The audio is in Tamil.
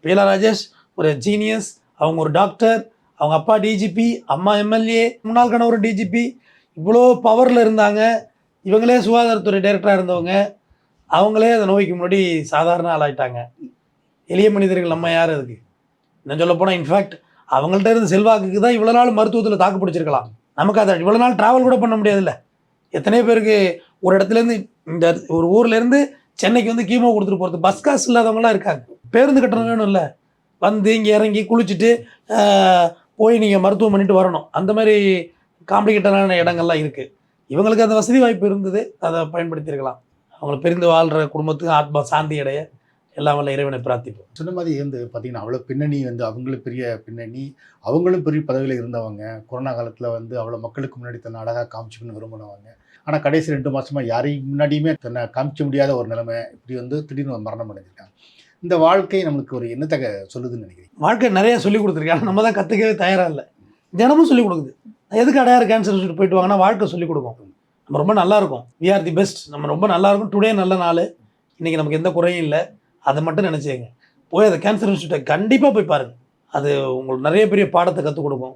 பீலா ராஜேஷ் ஒரு ஜீனியஸ், அவங்க ஒரு டாக்டர், அவங்க அப்பா டிஜிபி, அம்மா எம்எல்ஏ, முன்னாள் கணவர் டிஜிபி, இவ்வளோ பவரில் இருந்தாங்க. இவங்களே சுகாதாரத்துறை டைரக்டராக இருந்தவங்க, அவங்களே அந்த நோய்க்கு முன்னாடி சாதாரண ஆளாயிட்டாங்க. எளிய மனிதர்கள் நம்ம யார் அதுக்கு? இன்னும் சொல்ல போனால் இன்ஃபேக்ட் அவங்கள்ட்ட இருந்த செல்வாக்குக்கு தான் இவ்வளோ நாள் மருத்துவத்தில் தாக்கு பிடிச்சிருக்கலாம். நமக்கு அதை இவ்வளோ நாள் ட்ராவல் கூட பண்ண முடியாதுல்ல. எத்தனையோ பேருக்கு ஒரு இடத்துலேருந்து இந்த ஒரு ஊர்லேருந்து சென்னைக்கு வந்து கீமோ கொடுத்துட்டு போகிறது பஸ் காசு இல்லாதவங்களாம் இருக்காங்க. பேருந்து கட்டணம் வேணும் இல்லை, வந்து இங்கே இறங்கி குளிச்சுட்டு போய் நீங்கள் மருத்துவம் பண்ணிட்டு வரணும். அந்த மாதிரி காம்ப்ளிகேட்டடான இடங்கள்லாம் இருக்குது. இவங்களுக்கு அந்த வசதி வாய்ப்பு இருந்தது, அதை பயன்படுத்தியிருக்கலாம். அவங்கள பிரிந்து வாழ்கிற குடும்பத்துக்கு ஆத்மா சாந்தி அடைய எல்லாம் வல்ல இறைவனை பிரார்த்திப்போம். சொன்ன மாதிரி வந்து பார்த்தீங்கன்னா அவ்வளோ பின்னணி வந்து அவங்களும் பெரிய பின்னணி, அவங்களும் பெரிய பதவியில் இருந்தவங்க. கொரோனா காலத்தில் வந்து அவ்வளோ மக்களுக்கு முன்னாடி தன்னை அழகாக காமிச்சுக்கணும்னு விரும்பினவங்க. ஆனால் கடைசி 2 மாதமாக யாரையும் முன்னாடியுமே தன்னை காமிக்க முடியாத ஒரு நிலைமை, இப்படி வந்து திடீர்னு ஒரு மரணம் அடைஞ்சிருக்காங்க. இந்த வாழ்க்கை நம்மளுக்கு ஒரு என்னத்தக்க சொல்லுதுன்னு நினைக்கிறீங்க? வாழ்க்கை நிறைய சொல்லிக் கொடுத்துருக்காங்க, நம்ம தான் கற்றுக்கவே தயாராக இல்லை. தினமும் சொல்லிக் கொடுக்குது. எதுக்கு அடையாறு கேன்சர் இன்ஸ்டியூட் போயிட்டு வாங்கன்னா வாழ்க்கை சொல்லிக் கொடுக்கும். நம்ம ரொம்ப நல்லாயிருக்கும், வி ஆர் தி பெஸ்ட், நம்ம ரொம்ப நல்லாயிருக்கும், டுடே நல்ல நாள், இன்றைக்கி நமக்கு எந்த குறையும் இல்லை, அதை மட்டும் நினச்சிங்க. போய் அந்த கேன்சர் இன்ஸ்டியூட்டை கண்டிப்பாக போய் பாருங்கள். அது உங்களுக்கு நிறைய பெரிய பாடத்தை கற்றுக் கொடுக்கும்.